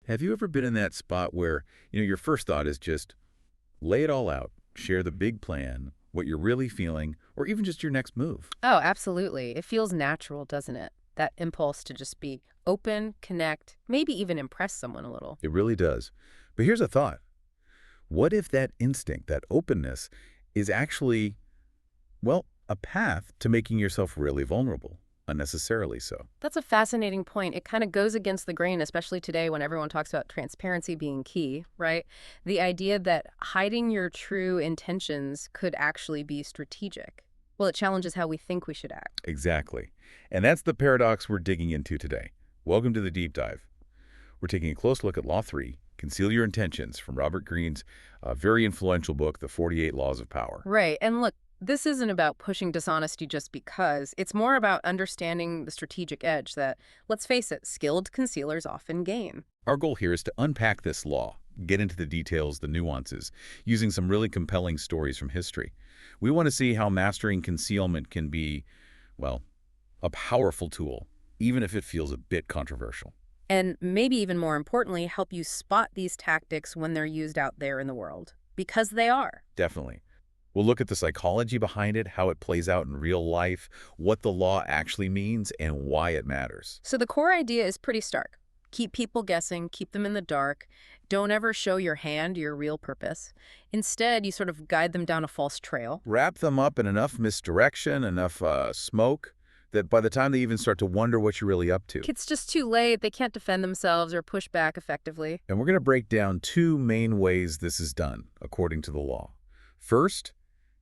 Have you ever been in that spot where, your first thought is just lay it all out, share the big plan, what you're really feeling, or even just your next move? Oh, absolutely. It feels natural, doesn't it? That impulse to just be open, connect, maybe even impress someone a little. It really does. But here's a thought. What if that instinct, that openness, is actually, well, a path to making yourself really vulnerable, unnecessarily so? That's a fascinating point. It kind of goes against the grain, especially today when everyone talks about transparency being key, right? The idea that hiding your true intentions could actually be strategic. Well, it challenges how we think we should act. Exactly. And that's the paradox we're digging into today. Welcome to the deep dive. We're taking a close look at Law 3, Conceal Your Intentions, from Robert Greene's very influential book, The 48 Laws of Power. Right. And look, this isn't about pushing dishonesty just because. It's more about understanding the strategic edge that, let's face it, skilled concealers often gain. Our goal here is to unpack this law, get into the details, the nuances, using some really compelling stories from history. We want to see how mastering concealment can be, well, a powerful tool, even if it feels a bit controversial. And maybe even more importantly, help you spot these tactics when they're used out there in the world. Because they are. Definitely. We'll look at the psychology behind it, how it plays out in real life, what the law actually means, and why it matters. So the core idea is pretty stark. Keep people guessing, keep them in the dark. Don't ever show your hand, your real purpose. Instead, you sort of guide them down a false trail. Wrap them up in enough misdirection, enough smoke, that by the time they even start to wonder what you're really up to. It's just too late. They can't defend themselves or push back effectively. And we're going to break down two main ways this is done, according to the law. First,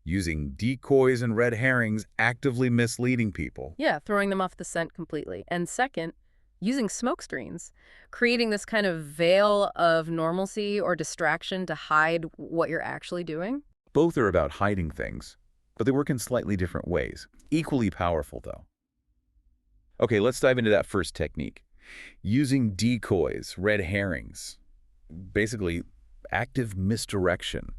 using decoys and red herrings, actively misleading people. Yeah, throwing them off the scent completely. And second, using smoke screens, creating this kind of veil of normalcy or distraction to hide what you're actually doing. Both are about hiding things, but they work in slightly different ways. Equally powerful, though. Okay, let's dive into that first technique. Using decoys, red herrings, basically active misdirection.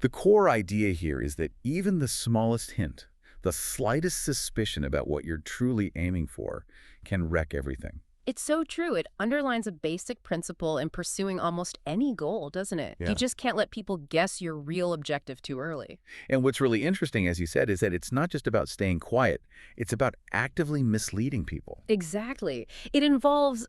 The core idea here is that even the smallest hint, the slightest suspicion about what you're truly aiming for, can wreck everything. It's so true. It underlines a basic principle in pursuing almost any goal, doesn't it? You Yeah. just can't let people guess your real objective too early. And what's really interesting, as you said, is that it's not just about staying quiet. It's about actively misleading people. Exactly. It involves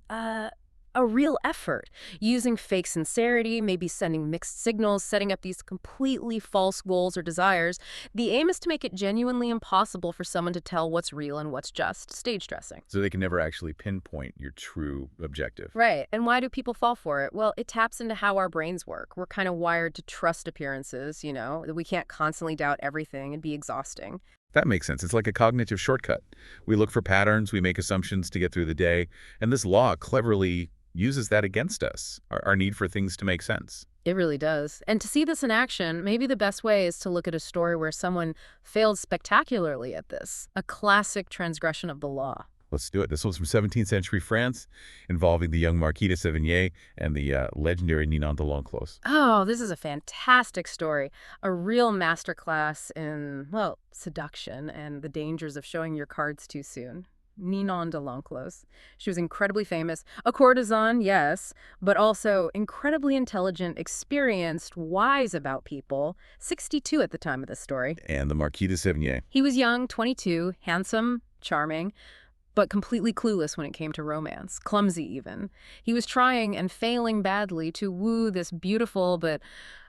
a real effort, using fake sincerity, maybe sending mixed signals, setting up these completely false goals or desires. The aim is to make it genuinely impossible for someone to tell what's real and what's just stage dressing. So they can never actually pinpoint your true objective. Right. And why do people fall for it? Well, it taps into how our brains work. We're kind of wired to trust appearances, that we can't constantly doubt everything and be exhausting. That makes sense. It's like a cognitive shortcut. We look for patterns, we make assumptions to get through the day, and this law cleverly uses that against us, our need for things to make sense. It really does. And to see this in action, maybe the best way is to look at a story where someone failed spectacularly at this, a classic transgression of the law. Let's do it. This was from 17th century France, involving the young Marquis de Sévigné and the legendary Ninon de L'Enclos. Oh, this is a fantastic story. A real masterclass in, well, seduction and the dangers of showing your cards too soon. Ninon de L'Enclos. She was incredibly famous, a courtesan, yes, but also incredibly intelligent, experienced, wise about people, 62 at the time of this story. And the Marquis de Sévigné. He was young, 22, handsome, charming, but completely clueless when it came to romance, clumsy even. He was trying and failing badly to woo this beautiful but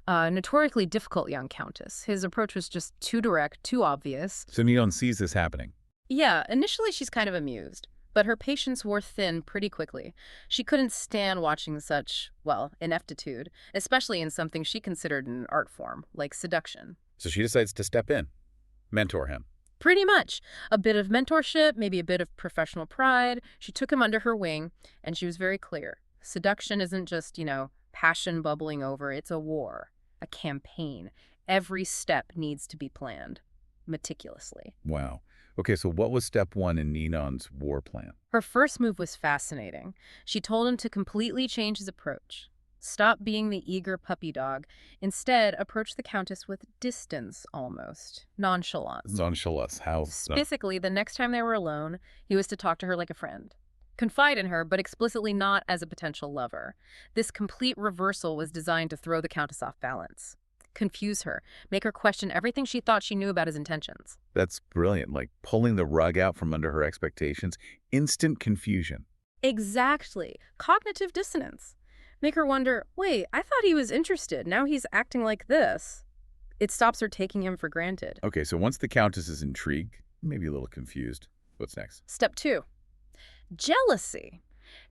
notoriously difficult young countess. His approach was just too direct, too obvious. So Ninon sees this happening. Yeah, initially she's kind of amused, but her patience wore thin pretty quickly. She couldn't stand watching such, well, ineptitude, especially in something she considered an art form, like seduction. So she decides to step in, mentor him. Pretty much. A bit of mentorship, maybe a bit of professional pride. She took him under her wing, and she was very clear. Seduction isn't just, passion bubbling over. It's a war, a campaign. Every step needs to be planned meticulously. Wow. Okay, so what was step one in Ninon's war plan? Her first move was fascinating. She told him to completely change his approach. Stop being the eager puppy dog. Instead, approach the Countess with distance, almost. Nonchalance. Nonchalance. How? Basically, the next time they were alone, he was to talk to her like a friend. confide in her, but explicitly not as a potential lover. This complete reversal was designed to throw the Countess off balance, confuse her, make her question everything she thought she knew about his intentions. That's brilliant, like pulling the rug out from under her expectations. Instant confusion. Exactly. Cognitive dissonance. Make her wonder, wait, I thought he was interested. Now he's acting like this. It stops her taking him for granted. Okay, so once the Countess is intrigued, maybe a little confused, what's next? Step 2. Jealousy.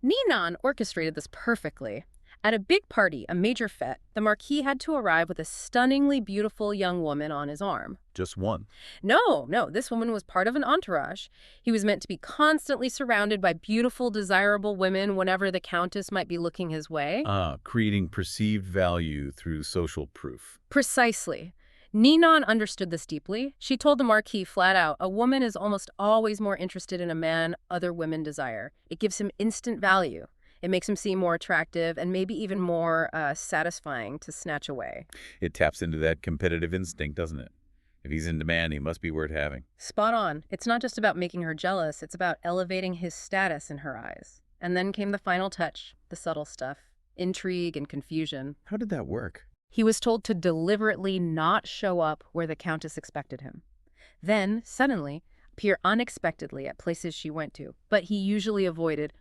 Ninon orchestrated this perfectly. At a big party, a major fete, the Marquis had to arrive with a stunningly beautiful young woman on his arm. Just one. No, this woman was part of an entourage. He was meant to be constantly surrounded by beautiful, desirable women whenever the Countess might be looking his way. Creating perceived value through social proof. Precisely. Ninon understood this deeply. She told the Marquis flat out, a woman is almost always more interested in a man other women desire. It gives him instant value. It makes him seem more attractive and maybe even more satisfying to snatch away. It taps into that competitive instinct, doesn't it? If he's in demand, he must be worth having. Spot on. It's not just about making her jealous, it's about elevating his status in her eyes. And then came the final touch, the subtle stuff, intrigue and confusion. How did that work? He was told to deliberately not show up where the Countess expected him. Then, suddenly, appear unexpectedly at places she went to, but he usually avoided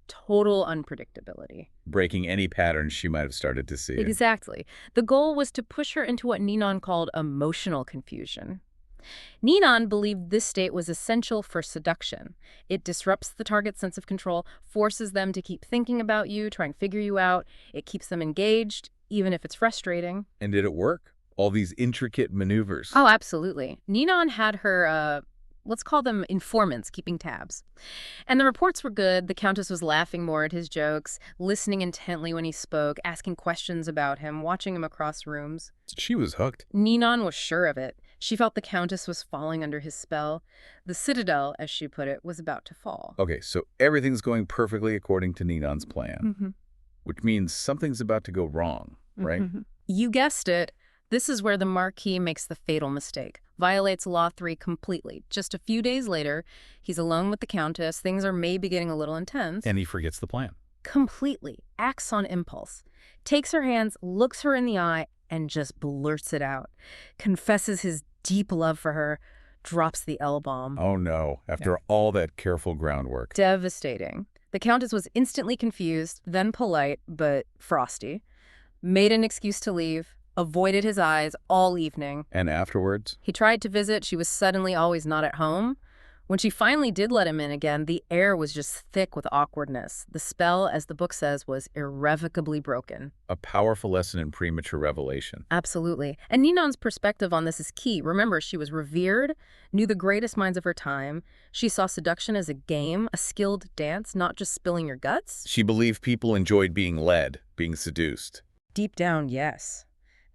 total unpredictability. Breaking any patterns she might have started to see. Exactly. The goal was to push her into what Ninon called emotional confusion. Ninon believed this state was essential for seduction. It disrupts the target's sense of control, forces them to keep thinking about you, trying to figure you out. It keeps them engaged, even if it's frustrating. And did it work? All these intricate maneuvers. Oh, absolutely. Ninon had her, let's call them informants, keeping tabs. And the reports were good. The Countess was laughing more at his jokes, listening intently when he spoke, asking questions about him, watching him across rooms. She was hooked. Ninon was sure of it. She felt the Countess was falling under his spell. The citadel, as she put it, was about to fall. Okay, so everything's going perfectly according to Ninon's plan, which means something's about to go wrong, right? You guessed it. This is where the Marquis makes the fatal mistake. Violates Law 3 completely. Just a few days later, he's alone with the Countess. Things are maybe getting a little intense. And he forgets the plan. Completely. Acts on impulse. Takes her hands, looks her in the eye, and just blurts it out. Confesses his deep love for her, drops the L-bomb. Oh no, after all that careful groundwork. Devastating. The Countess was instantly confused, then polite, but frosty. Made an excuse to leave. Avoided his eyes all evening. And afterwards? He tried to visit. She was suddenly always not at home. When she finally did let him in again, the air was just thick with awkwardness. The spell, as the book says, was irrevocably broken. A powerful lesson in premature revelation. Absolutely. And Ninon's perspective on this is key. Remember, she was revered, knew the greatest minds of her time. She saw seduction as a game, a skilled dance, not just spilling your guts. She believed people enjoyed being led, being seduced. Deep down, yes.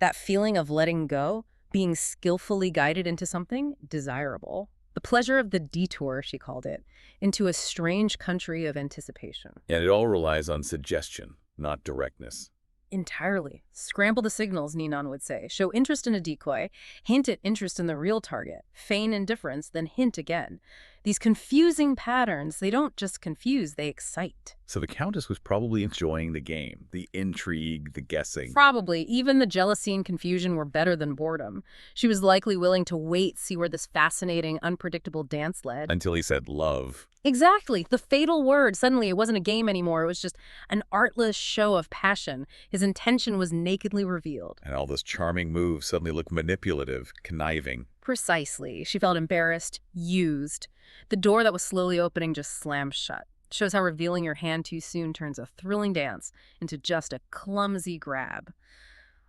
That feeling of letting go, being skillfully guided into something desirable. The pleasure of the detour, she called it, into a strange country of anticipation. And it all relies on suggestion, not directness. Entirely. Scramble the signals, Ninon would say. Show interest in a decoy, hint at interest in the real target, feign indifference, then hint again. These confusing patterns, they don't just confuse, they excite. So the Countess was probably enjoying the game, the intrigue, the guessing. Probably. Even the jealousy and confusion were better than boredom. She was likely willing to wait, see where this fascinating, unpredictable dance led. Until he said love. Exactly. The fatal word. Suddenly, it wasn't a game anymore. It was just an artless show of passion. His intention was nakedly revealed. And all those charming moves suddenly looked manipulative, conniving. Precisely. She felt embarrassed, used. The door that was slowly opening just slammed shut. Shows how revealing your hand too soon turns a thrilling dance into just a clumsy grab.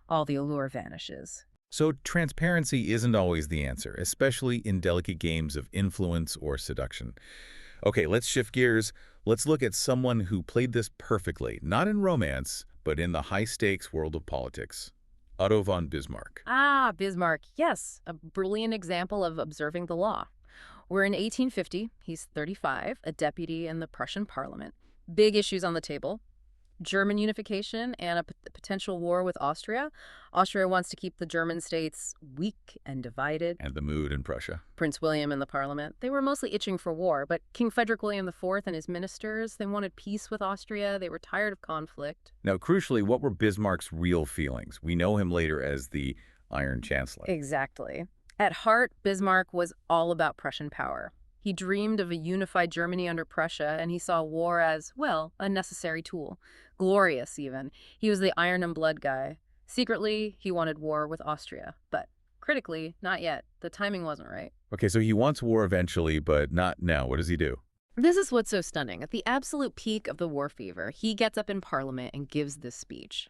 All the allure vanishes. So transparency isn't always the answer, especially in delicate games of influence or seduction. Okay, let's shift gears. Let's look at someone who played this perfectly, not in romance, but in the high-stakes world of politics. Otto von Bismarck. Ah, Bismarck. Yes, a brilliant example of observing the law. We're in 1850. He's 35, a deputy in the Prussian parliament. Big issues on the table. German unification and a potential war with Austria. Austria wants to keep the German states weak and divided. And the mood in Prussia. Prince William and the Parliament, they were mostly itching for war, but King Frederick William IV and his ministers, they wanted peace with Austria. They were tired of conflict. Now, crucially, what were Bismarck's real feelings? We know him later as the Iron Chancellor. Exactly. At heart, Bismarck was all about Prussian power. He dreamed of a unified Germany under Prussia, and he saw war as, well, a necessary tool. Glorious, even. He was the iron and blood guy. Secretly, he wanted war with Austria, but critically, not yet. The timing wasn't right. Okay, so he wants war eventually, but not now. What does he do? This is what's so stunning. At the absolute peak of the war fever, he gets up in Parliament and gives this speech.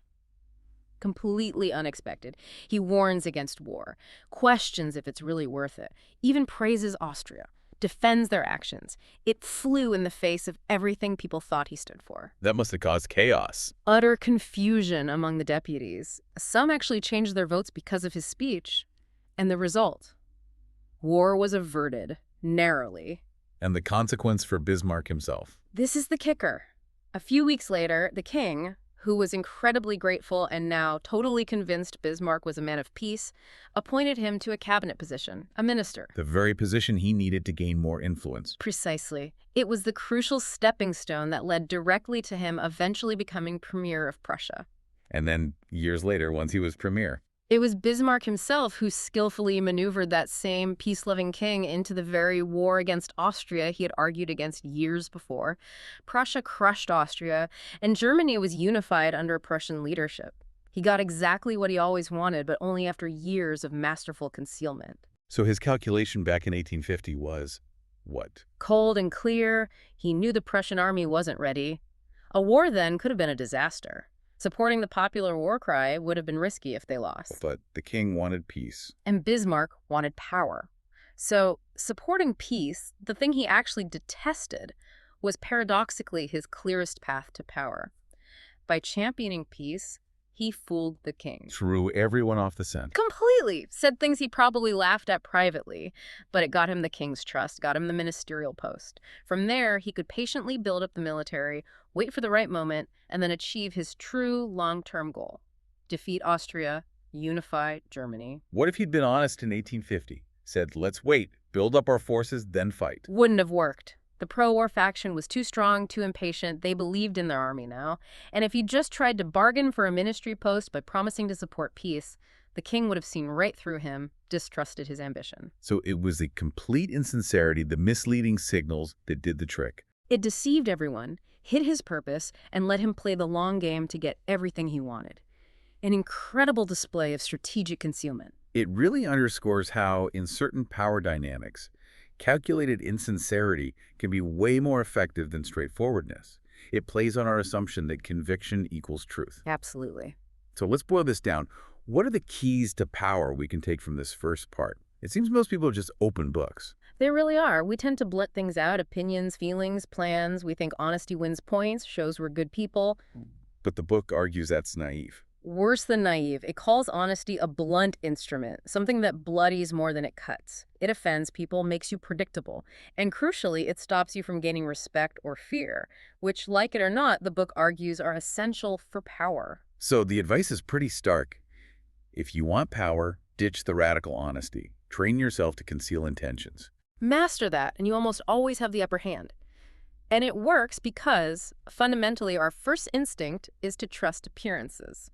Completely unexpected. He warns against war, questions if it's really worth it, even praises Austria, defends their actions. It flew in the face of everything people thought he stood for. That must have caused chaos. Utter confusion among the deputies. Some actually changed their votes because of his speech. And the result? War was averted, narrowly. And the consequence for Bismarck himself. This is the kicker. A few weeks later, the king, who was incredibly grateful and now totally convinced Bismarck was a man of peace, appointed him to a cabinet position, a minister. The very position he needed to gain more influence. Precisely. It was the crucial stepping stone that led directly to him eventually becoming premier of Prussia. And then, years later, once he was premier. It was Bismarck himself who skillfully maneuvered that same peace-loving king into the very war against Austria he had argued against years before. Prussia crushed Austria, and Germany was unified under Prussian leadership. He got exactly what he always wanted, but only after years of masterful concealment. So his calculation back in 1850 was what? Cold and clear, he knew the Prussian army wasn't ready. A war then could have been a disaster. Supporting the popular war cry would have been risky if they lost. But the king wanted peace. And Bismarck wanted power. So, supporting peace, the thing he actually detested, was paradoxically his clearest path to power. By championing peace, he fooled the king. Threw everyone off the scent. Completely. Said things he probably laughed at privately, but it got him the king's trust, got him the ministerial post. From there, he could patiently build up the military, wait for the right moment, and then achieve his true long-term goal. Defeat Austria, unify Germany. What if he'd been honest in 1850? Said, let's wait, build up our forces, then fight. Wouldn't have worked. The pro-war faction was too strong, too impatient. They believed in their army now. And if he just tried to bargain for a ministry post by promising to support peace, the king would have seen right through him, distrusted his ambition. So it was the complete insincerity, the misleading signals that did the trick. It deceived everyone, hid his purpose, and let him play the long game to get everything he wanted. An incredible display of strategic concealment. It really underscores how, in certain power dynamics, calculated insincerity can be way more effective than straightforwardness. It plays on our assumption that conviction equals truth. Absolutely. So let's boil this down. What are the keys to power we can take from this first part? It seems most people are just open books. They really are. We tend to blunt things out, opinions, feelings, plans. We think honesty wins points, shows we're good people. But the book argues that's naive. Worse than naive, it calls honesty a blunt instrument, something that bloodies more than it cuts. It offends people, makes you predictable, and crucially, it stops you from gaining respect or fear, which, like it or not, the book argues are essential for power. So the advice is pretty stark. If you want power, ditch the radical honesty. Train yourself to conceal intentions. Master that, and you almost always have the upper hand. And it works because, fundamentally, our first instinct is to trust appearances.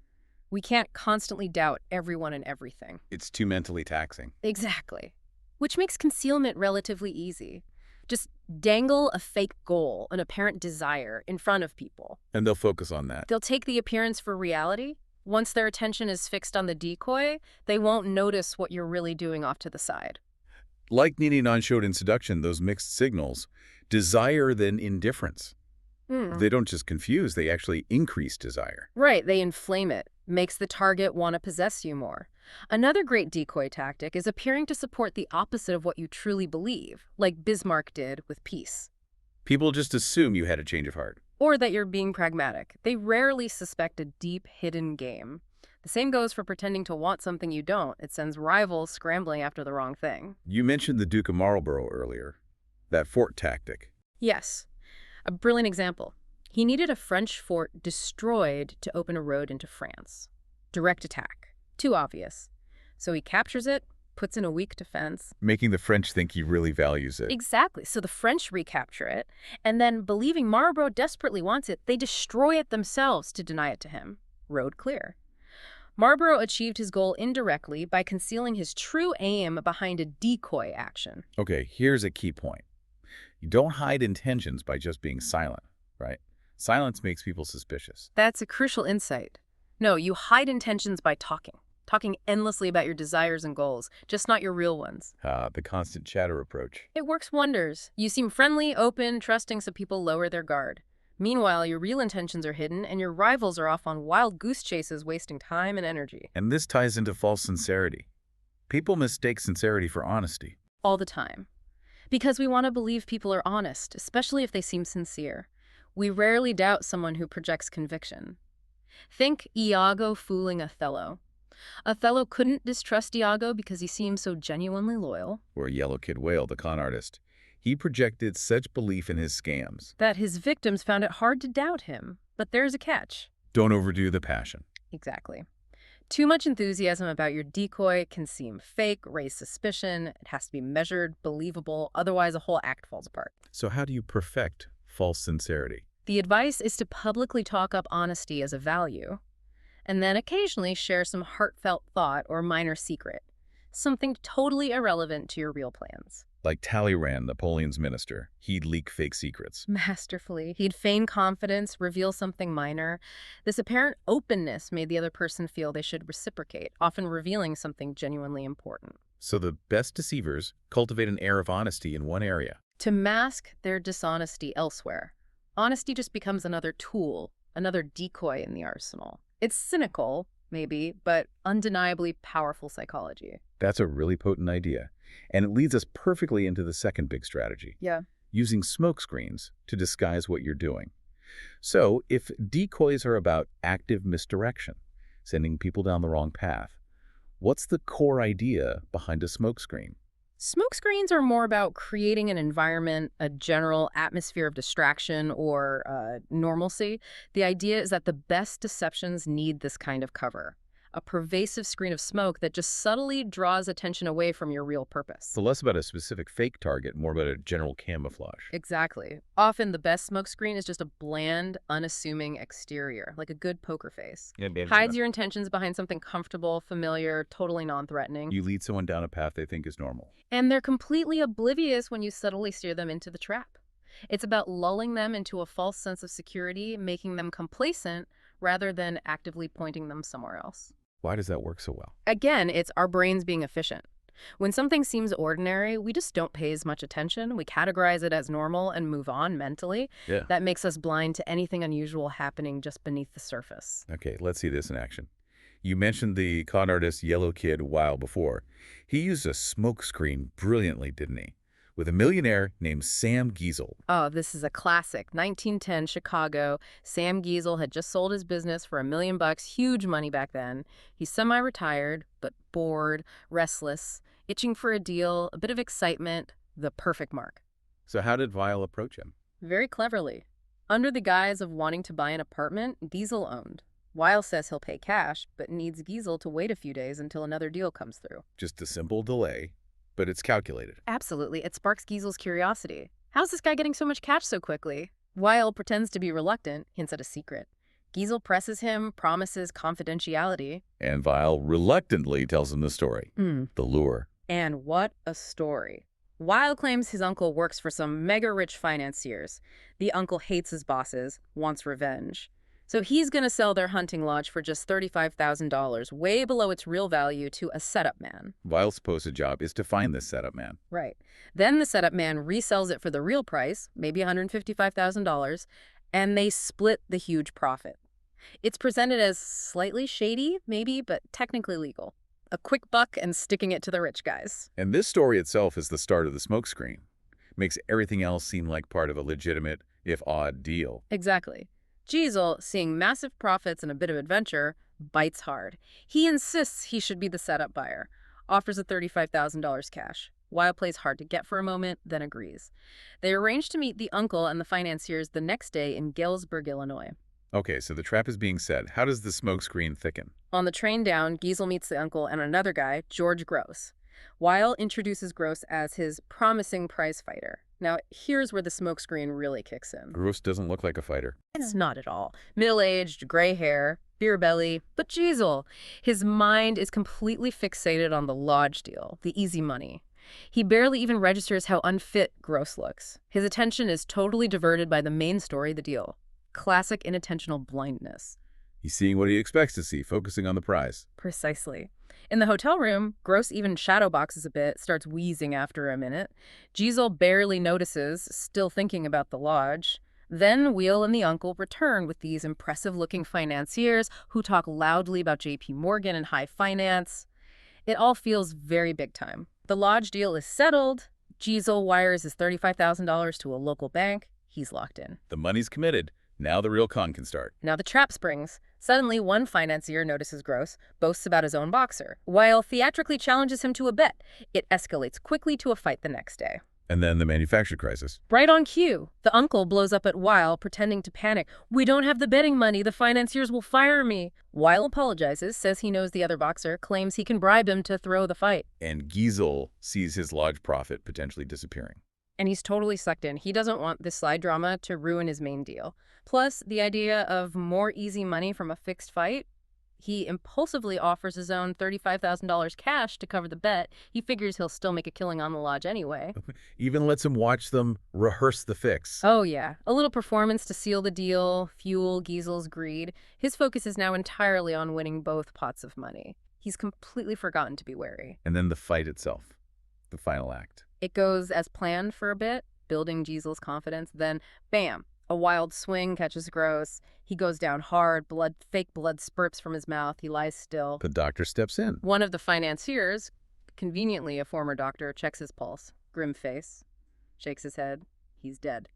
We can't constantly doubt everyone and everything. It's too mentally taxing. Exactly. Which makes concealment relatively easy. Just dangle a fake goal, an apparent desire, in front of people. And they'll focus on that. They'll take the appearance for reality. Once their attention is fixed on the decoy, they won't notice what you're really doing off to the side. Like Nini Non showed in Seduction, those mixed signals, desire then indifference. They don't just confuse, they actually increase desire. Right, they inflame it. Makes the target want to possess you more. Another great decoy tactic is appearing to support the opposite of what you truly believe, like Bismarck did with peace. People just assume you had a change of heart. Or that you're being pragmatic. They rarely suspect a deep, hidden game. The same goes for pretending to want something you don't. It sends rivals scrambling after the wrong thing. You mentioned the Duke of Marlborough earlier, that fort tactic. Yes, a brilliant example. He needed a French fort destroyed to open a road into France. Direct attack. Too obvious. So he captures it, puts in a weak defense. Making the French think he really values it. Exactly. So the French recapture it, and then, believing Marlborough desperately wants it, they destroy it themselves to deny it to him. Road clear. Marlborough achieved his goal indirectly by concealing his true aim behind a decoy action. Okay, here's a key point. You don't hide intentions by just being silent, right? Silence makes people suspicious. That's a crucial insight. No, you hide intentions by talking endlessly about your desires and goals, just not your real ones. The constant chatter approach. It works wonders. You seem friendly, open, trusting, so people lower their guard. Meanwhile, your real intentions are hidden, and your rivals are off on wild goose chases, wasting time and energy. And this ties into false sincerity. People mistake sincerity for honesty. All the time. Because we want to believe people are honest, especially if they seem sincere. We rarely doubt someone who projects conviction. Think Iago fooling Othello. Othello couldn't distrust Iago because he seemed so genuinely loyal. Or Yellow Kid Whale, the con artist. He projected such belief in his scams. That his victims found it hard to doubt him. But there's a catch. Don't overdo the passion. Exactly. Too much enthusiasm about your decoy can seem fake, raise suspicion. It has to be measured, believable, otherwise a whole act falls apart. So how do you perfect false sincerity? The advice is to publicly talk up honesty as a value, and then occasionally share some heartfelt thought or minor secret, something totally irrelevant to your real plans. Like Talleyrand, Napoleon's minister, he'd leak fake secrets. Masterfully. He'd feign confidence, reveal something minor. This apparent openness made the other person feel they should reciprocate, often revealing something genuinely important. So the best deceivers cultivate an air of honesty in one area. To mask their dishonesty elsewhere. Honesty just becomes another tool, another decoy in the arsenal. It's cynical, maybe, but undeniably powerful psychology. That's a really potent idea. And it leads us perfectly into the second big strategy. Yeah. Using smokescreens to disguise what you're doing. So, if decoys are about active misdirection, sending people down the wrong path, what's the core idea behind a smokescreen? Smokescreens are more about creating an environment, a general atmosphere of distraction or normalcy. The idea is that the best deceptions need this kind of cover. A pervasive screen of smoke that just subtly draws attention away from your real purpose. So less about a specific fake target, more about a general camouflage. Exactly. Often the best smokescreen is just a bland, unassuming exterior, like a good poker face. Hides your intentions behind something comfortable, familiar, totally non-threatening. You lead someone down a path they think is normal. And they're completely oblivious when you subtly steer them into the trap. It's about lulling them into a false sense of security, making them complacent, rather than actively pointing them somewhere else. Why does that work so well? Again, it's our brains being efficient. When something seems ordinary, we just don't pay as much attention. We categorize it as normal and move on mentally. Yeah. That makes us blind to anything unusual happening just beneath the surface. Okay, let's see this in action. You mentioned the con artist Yellow Kid a while before. He used a smokescreen brilliantly, didn't he? With a millionaire named Sam Giesel. Oh, this is a classic. 1910 Chicago. Sam Giesel had just sold his business for $1 million, huge money back then. He's semi-retired, but bored, restless, itching for a deal, a bit of excitement, the perfect mark. So how did Weil approach him? Very cleverly. Under the guise of wanting to buy an apartment, Giesel owned. Weil says he'll pay cash, but needs Giesel to wait a few days until another deal comes through. Just a simple delay, but it's calculated. Absolutely. It sparks Giesel's curiosity. How's this guy getting so much cash so quickly? Weil pretends to be reluctant, hints at a secret. Giesel presses him, promises confidentiality. And Weil reluctantly tells him the story. The lure. And what a story. Weil claims his uncle works for some mega-rich financiers. The uncle hates his bosses, wants revenge. So he's going to sell their hunting lodge for just $35,000, way below its real value, to a setup man. Weil's supposed job is to find this setup man. Right. Then the setup man resells it for the real price, maybe $155,000, and they split the huge profit. It's presented as slightly shady, maybe, but technically legal. A quick buck and sticking it to the rich guys. And this story itself is the start of the smokescreen. Makes everything else seem like part of a legitimate, if odd, deal. Exactly. Giesel, seeing massive profits and a bit of adventure, bites hard. He insists he should be the setup buyer, offers a $35,000 cash. Weil plays hard to get for a moment, then agrees. They arrange to meet the uncle and the financiers the next day in Galesburg, Illinois. Okay, so the trap is being set. How does the smokescreen thicken? On the train down, Giesel meets the uncle and another guy, George Gross. Weil introduces Gross as his promising prize fighter. Now, here's where the smokescreen really kicks in. Gross doesn't look like a fighter. It's not at all. Middle-aged, gray hair, beer belly, but Giesel. His mind is completely fixated on the lodge deal, the easy money. He barely even registers how unfit Gross looks. His attention is totally diverted by the main story, the deal. Classic inattentional blindness. He's seeing what he expects to see, focusing on the prize. Precisely. In the hotel room, Gross even shadowboxes a bit, starts wheezing after a minute. Giesel barely notices, still thinking about the lodge. Then Weil and the uncle return with these impressive-looking financiers who talk loudly about J.P. Morgan and high finance. It all feels very big time. The lodge deal is settled. Giesel wires his $35,000 to a local bank. He's locked in. The money's committed. Now the real con can start. Now the trap springs. Suddenly, one financier notices Gross, boasts about his own boxer. Weil theatrically challenges him to a bet. It escalates quickly to a fight the next day. And then the manufactured crisis. Right on cue, the uncle blows up at Weil, pretending to panic. "We don't have the betting money. The financiers will fire me." Weil apologizes, says he knows the other boxer, claims he can bribe him to throw the fight. And Giesel sees his lodge profit potentially disappearing. And he's totally sucked in. He doesn't want this side drama to ruin his main deal. Plus, the idea of more easy money from a fixed fight. He impulsively offers his own $35,000 cash to cover the bet. He figures he'll still make a killing on the lodge anyway. Even lets him watch them rehearse the fix. Oh yeah, a little performance to seal the deal, fuel Giesel's greed. His focus is now entirely on winning both pots of money. He's completely forgotten to be wary. And then the fight itself. The final act. It goes as planned for a bit, building Giesel's confidence. Then, bam, a wild swing catches Gross. He goes down hard, fake blood spurts from his mouth. He lies still. The doctor steps in. One of the financiers, conveniently a former doctor, checks his pulse. Grim face. Shakes his head. He's dead.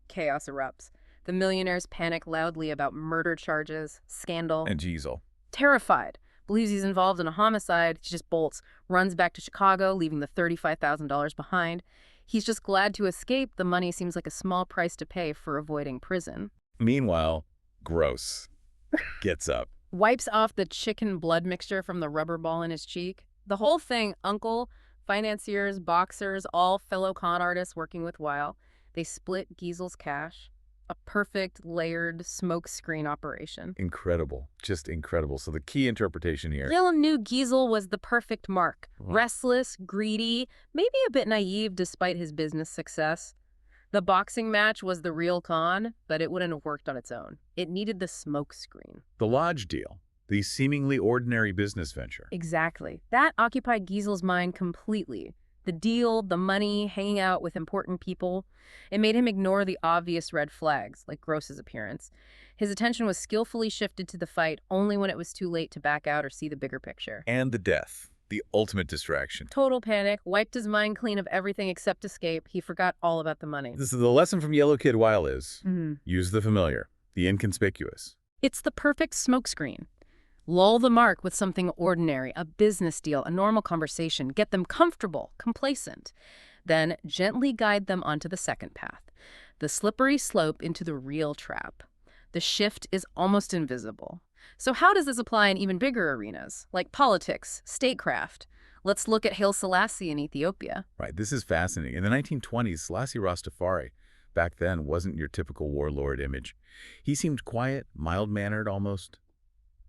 Chaos erupts. The millionaires panic loudly about murder charges, scandal. And Giesel. Terrified. Believes he's involved in a homicide. He just bolts, runs back to Chicago, leaving the $35,000 behind. He's just glad to escape. The money seems like a small price to pay for avoiding prison. Meanwhile, Gross gets up. Wipes off the chicken blood mixture from the rubber ball in his cheek. The whole thing, uncle, financiers, boxers, all fellow con artists working with Weil. They split Giesel's cash. A perfect, layered smoke-screen operation. Incredible. Just incredible. So the key interpretation here. Will knew Giesel was the perfect mark. Restless, greedy, maybe a bit naive despite his business success. The boxing match was the real con, but it wouldn't have worked on its own. It needed the smoke-screen. The lodge deal. The seemingly ordinary business venture. Exactly. That occupied Giesel's mind completely. The deal, the money, hanging out with important people. It made him ignore the obvious red flags, like Gross's appearance. His attention was skillfully shifted to the fight only when it was too late to back out or see the bigger picture. And the death. The ultimate distraction. Total panic, wiped his mind clean of everything except escape. He forgot all about the money. This is the lesson from Yellow Kid Weil is, use the familiar, the inconspicuous. It's the perfect smokescreen. Lull the mark with something ordinary, a business deal, a normal conversation. Get them comfortable, complacent. Then gently guide them onto the second path, the slippery slope into the real trap. The shift is almost invisible. So how does this apply in even bigger arenas, like politics, statecraft? Let's look at Haile Selassie in Ethiopia. Right, this is fascinating. In the 1920s, Selassie Rastafari, back then, wasn't your typical warlord image. He seemed quiet, mild-mannered almost.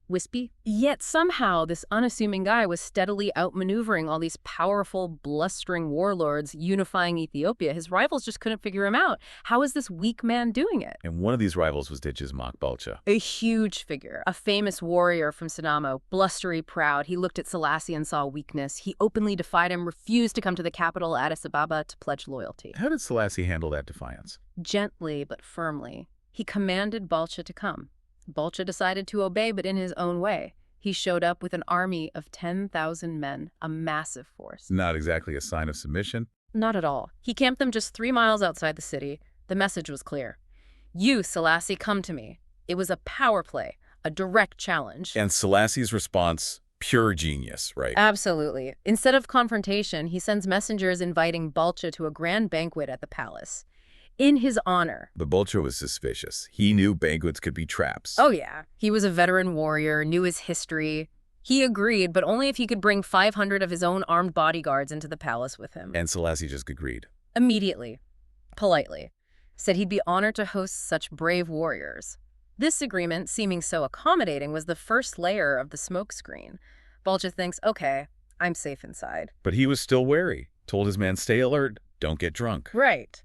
Wispy. Yet somehow this unassuming guy was steadily outmaneuvering all these powerful, blustering warlords unifying Ethiopia. His rivals just couldn't figure him out. How is this weak man doing it? And one of these rivals was Ditch's Mak Balcha. A huge figure, a famous warrior from Sidamo, blustery, proud. He looked at Selassie and saw weakness. He openly defied him, refused to come to the capital, Addis Ababa, to pledge loyalty. How did Selassie handle that defiance? Gently but firmly. He commanded Balcha to come. Balcha decided to obey, but in his own way. He showed up with an army of 10,000 men, a massive force. Not exactly a sign of submission. Not at all. He camped them just 3 miles outside the city. The message was clear. You, Selassie, come to me. It was a power play, a direct challenge. And Selassie's response, Pure genius, right? Absolutely. Instead of confrontation, he sends messengers inviting Balcha to a grand banquet at the palace in his honor. But Bolcho was suspicious. He knew banquets could be traps. Oh, yeah. He was a veteran warrior, knew his history. He agreed, but only if he could bring 500 of his own armed bodyguards into the palace with him. And Selassie just agreed. Immediately, politely, said he'd be honored to host such brave warriors. This agreement, seeming so accommodating, was the first layer of the smokescreen. Balcha thinks, okay, I'm safe inside. But he was still wary. Told his man, stay alert, don't get drunk. Right.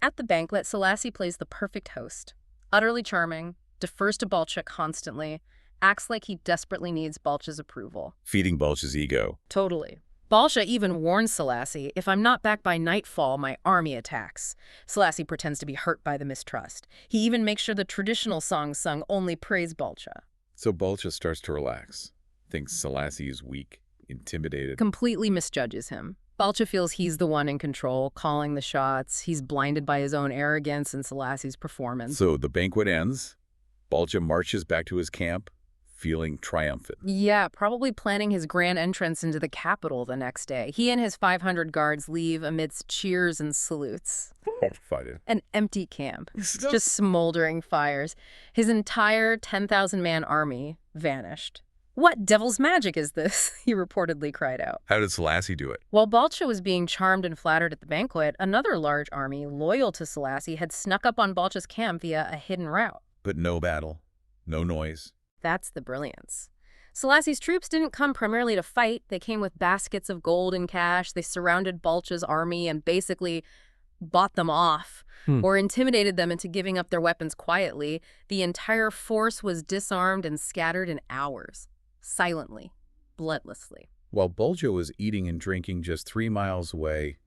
At the banquet, Selassie plays the perfect host. Utterly charming, defers to Balcha constantly, acts like he desperately needs Balcha's approval. Feeding Balcha's ego. Totally. Balcha even warns Selassie, if I'm not back by nightfall, my army attacks. Selassie pretends to be hurt by the mistrust. He even makes sure the traditional songs sung only praise Balcha. So Balcha starts to relax. Thinks Selassie is weak, intimidated. Completely misjudges him. Balcha feels he's the one in control, calling the shots. He's blinded by his own arrogance and Selassie's performance. So the banquet ends. Balcha marches back to his camp, feeling triumphant. Yeah, probably planning his grand entrance into the capital the next day. He and his 500 guards leave amidst cheers and salutes. Horrified. An empty camp, just smoldering fires. His entire 10,000-man army vanished. What devil's magic is this? He reportedly cried out. How did Selassie do it? While Balcha was being charmed and flattered at the banquet, another large army, loyal to Selassie, had snuck up on Balcha's camp via a hidden route. But no battle, no noise. That's the brilliance. Selassie's troops didn't come primarily to fight. They came with baskets of gold and cash. They surrounded Balcha's army and basically bought them off or intimidated them into giving up their weapons quietly. The entire force was disarmed and scattered in hours. Silently, bloodlessly. While Balcha was eating and drinking just 3 miles away.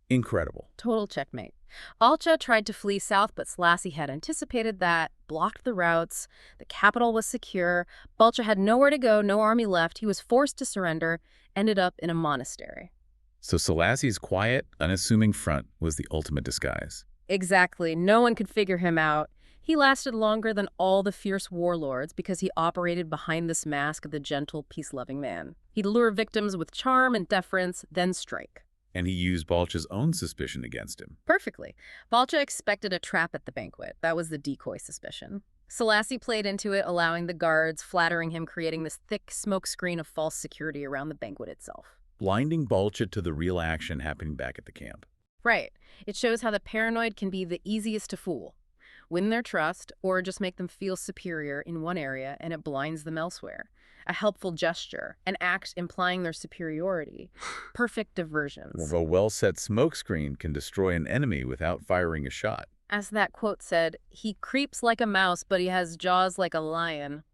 Incredible. Total checkmate. Balcha tried to flee south, but Selassie had anticipated that, blocked the routes. The capital was secure. Balcha had nowhere to go, no army left. He was forced to surrender, ended up in a monastery. So Selassie's quiet, unassuming front was the ultimate disguise. Exactly. No one could figure him out. He lasted longer than all the fierce warlords because he operated behind this mask of the gentle, peace-loving man. He'd lure victims with charm and deference, then strike. And he used Balcha's own suspicion against him. Perfectly. Balcha expected a trap at the banquet. That was the decoy suspicion. Selassie played into it, allowing the guards, flattering him, creating this thick smoke screen of false security around the banquet itself. Blinding Balcha to the real action happening back at the camp. Right. It shows how the paranoid can be the easiest to fool. Win their trust, or just make them feel superior in one area and it blinds them elsewhere. A helpful gesture, an act implying their superiority. Perfect diversions. A well-set smokescreen can destroy an enemy without firing a shot. As that quote said, he creeps like a mouse, but he has jaws like a lion.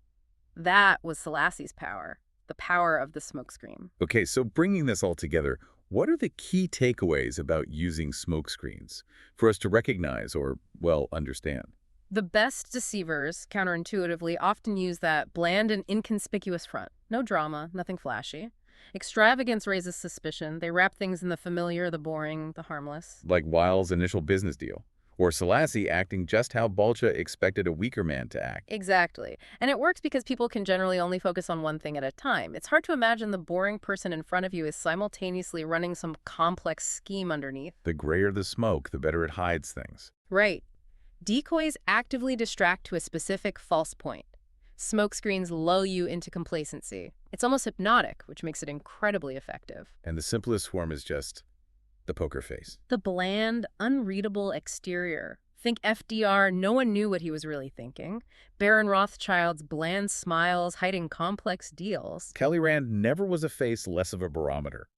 That was Selassie's power. The power of the smokescreen. Okay, so bringing this all together, what are the key takeaways about using smokescreens for us to recognize or, well, understand? The best deceivers, counterintuitively, often use that bland and inconspicuous front. No drama, nothing flashy. Extravagance raises suspicion. They wrap things in the familiar, the boring, the harmless. Like Wiles' initial business deal. Or Selassie acting just how Balcha expected a weaker man to act. Exactly. And it works because people can generally only focus on one thing at a time. It's hard to imagine the boring person in front of you is simultaneously running some complex scheme underneath. The grayer the smoke, the better it hides things. Right. Decoys actively distract to a specific false point. Smokescreens lull you into complacency. It's almost hypnotic, which makes it incredibly effective. And the simplest form is just the poker face. The bland, unreadable exterior. Think FDR, no one knew what he was really thinking. Baron Rothschild's bland smiles hiding complex deals. Talleyrand never was a face less of a barometer.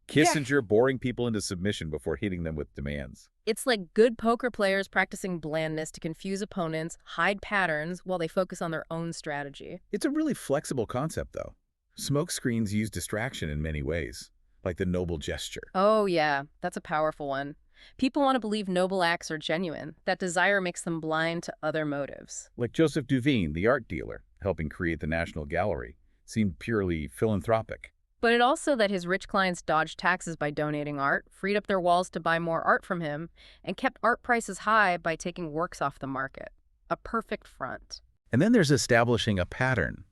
Kissinger boring people into submission before hitting them with demands. It's like good poker players practicing blandness to confuse opponents, hide patterns while they focus on their own strategy. It's a really flexible concept, though. Smokescreens use distraction in many ways, like the noble gesture. Oh, yeah, that's a powerful one. People want to believe noble acts are genuine. That desire makes them blind to other motives. Like Joseph Duveen, the art dealer, helping create the National Gallery, seemed purely philanthropic. But it also that his rich clients dodged taxes by donating art, freed up their walls to buy more art from him, and kept art prices high by taking works off the market. A perfect front. And then there's establishing a pattern,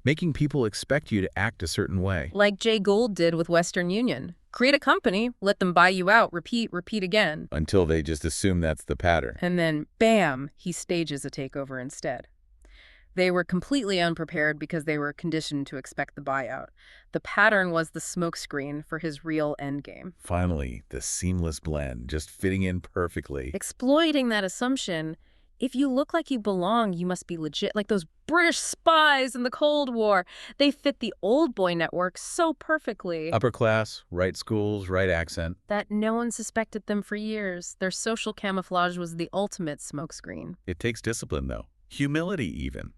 making people expect you to act a certain way. Like Jay Gould did with Western Union. Create a company, let them buy you out, repeat, repeat again. Until they just assume that's the pattern. And then, bam, he stages a takeover instead. They were completely unprepared because they were conditioned to expect the buyout. The pattern was the smokescreen for his real endgame. Finally, the seamless blend, just fitting in perfectly. Exploiting that assumption, if you look like you belong, you must be legit. Like those British spies in the Cold War. They fit the old boy network so perfectly Upper class, right schools, right accent. that no one suspected them for years. Their social camouflage was the ultimate smokescreen. It takes discipline, though. Humility, even.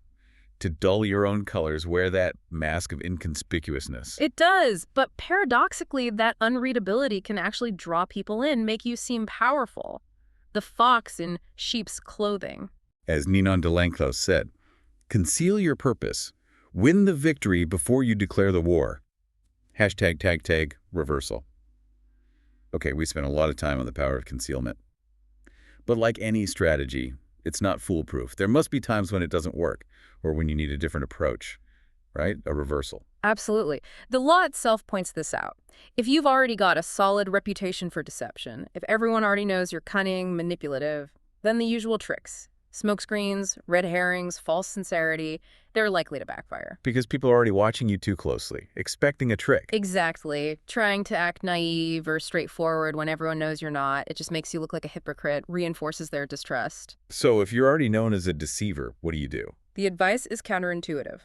To dull your own colors, wear that mask of inconspicuousness. It does, but paradoxically, that unreadability can actually draw people in, make you seem powerful. The fox in sheep's clothing. As Ninon de Lenclos said, conceal your purpose. Win the victory before you declare the war. Hashtag tag tag reversal. Okay, we spent a lot of time on the power of concealment. But like any strategy, it's not foolproof. There must be times when it doesn't work, or when you need a different approach, right? A reversal. Absolutely. The law itself points this out. If you've already got a solid reputation for deception, if everyone already knows you're cunning, manipulative, then the usual tricks, smokescreens, red herrings, false sincerity, they're likely to backfire. Because people are already watching you too closely, expecting a trick. Exactly. Trying to act naive or straightforward when everyone knows you're not, it just makes you look like a hypocrite, reinforces their distrust. So if you're already known as a deceiver, what do? The advice is counterintuitive.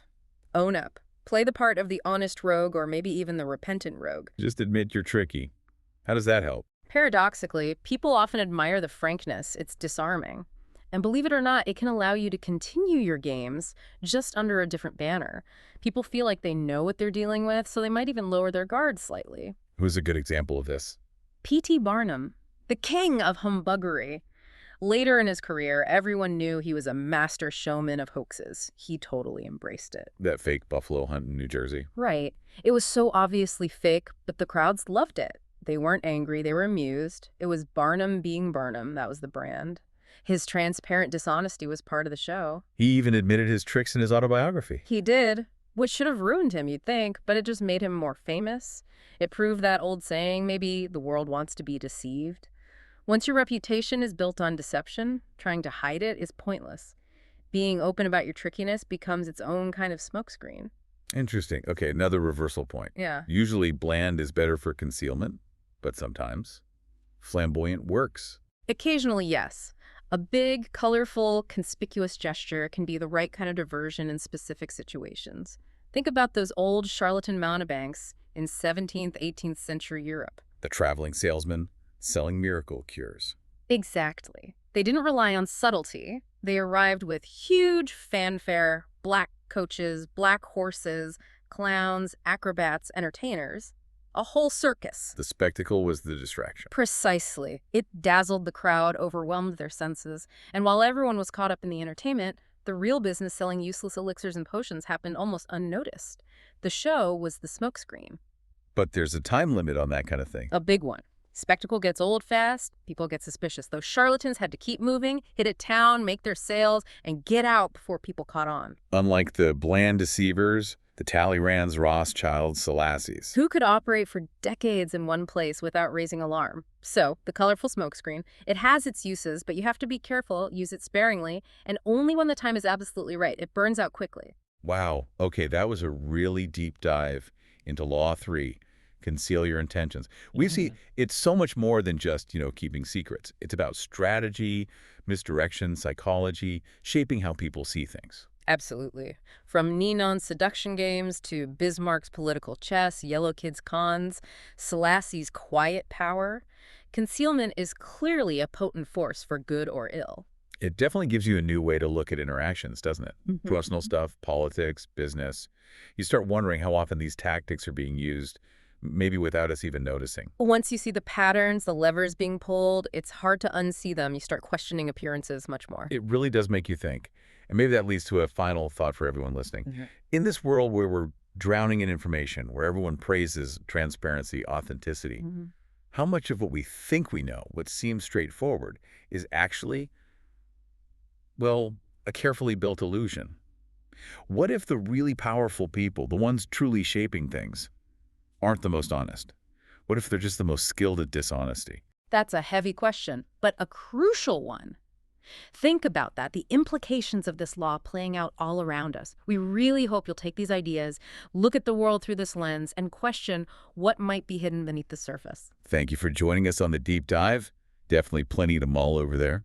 Own up. Play the part of the honest rogue or maybe even the repentant rogue. Just admit you're tricky. How does that help? Paradoxically, people often admire the frankness. It's disarming. And believe it or not, it can allow you to continue your games just under a different banner. People feel like they know what they're dealing with, so they might even lower their guard slightly. Who's a good example of this? P.T. Barnum, the king of humbuggery. Later in his career, everyone knew he was a master showman of hoaxes. He totally embraced it. That fake buffalo hunt in New Jersey. Right. It was so obviously fake, but the crowds loved it. They weren't angry, they were amused. It was Barnum being Barnum, that was the brand. His transparent dishonesty was part of the show. He even admitted his tricks in his autobiography. He did, which should have ruined him, you'd think, but it just made him more famous. It proved that old saying, maybe the world wants to be deceived. Once your reputation is built on deception, trying to hide it is pointless. Being open about your trickiness becomes its own kind of smokescreen. Interesting. Okay, another reversal point. Yeah. Usually bland is better for concealment, but sometimes flamboyant works. Occasionally, yes. A big, colorful, conspicuous gesture can be the right kind of diversion in specific situations. Think about those old charlatan mountebanks in 17th, 18th century Europe. The traveling salesman selling miracle cures. Exactly. They didn't rely on subtlety. They arrived with huge fanfare, black coaches, black horses, clowns, acrobats, entertainers. A whole circus. The spectacle was the distraction. Precisely. It dazzled the crowd, overwhelmed their senses, and while everyone was caught up in the entertainment, the real business selling useless elixirs and potions happened almost unnoticed. The show was the smokescreen. But there's a time limit on that kind of thing. A big one. Spectacle gets old fast, people get suspicious. Those charlatans had to keep moving, hit a town, make their sales, and get out before people caught on. Unlike the bland deceivers, the Talleyrands, Rothschilds, Selassies. Who could operate for decades in one place without raising alarm? So, the colorful smokescreen, it has its uses, but you have to be careful, use it sparingly, and only when the time is absolutely right. It burns out quickly. Wow. Okay, that was a really deep dive into Law 3. Conceal your intentions. We see it's so much more than just, keeping secrets. It's about strategy, misdirection, psychology, shaping how people see things. Absolutely. From Ninon's seduction games to Bismarck's political chess, Yellow Kid's cons, Selassie's quiet power, concealment is clearly a potent force for good or ill. It definitely gives you a new way to look at interactions, doesn't it? Personal stuff, politics, business. You start wondering how often these tactics are being used, maybe without us even noticing. Once you see the patterns, the levers being pulled, it's hard to unsee them. You start questioning appearances much more. It really does make you think. And maybe that leads to a final thought for everyone listening. In this world where we're drowning in information, where everyone praises transparency, authenticity, how much of what we think we know, what seems straightforward, is actually, well, a carefully built illusion? What if the really powerful people, the ones truly shaping things, aren't the most honest? What if they're just the most skilled at dishonesty? That's a heavy question, but a crucial one. Think about that, the implications of this law playing out all around us. We really hope you'll take these ideas, look at the world through this lens, and question what might be hidden beneath the surface. Thank you for joining us on the deep dive. Definitely plenty to mull over there.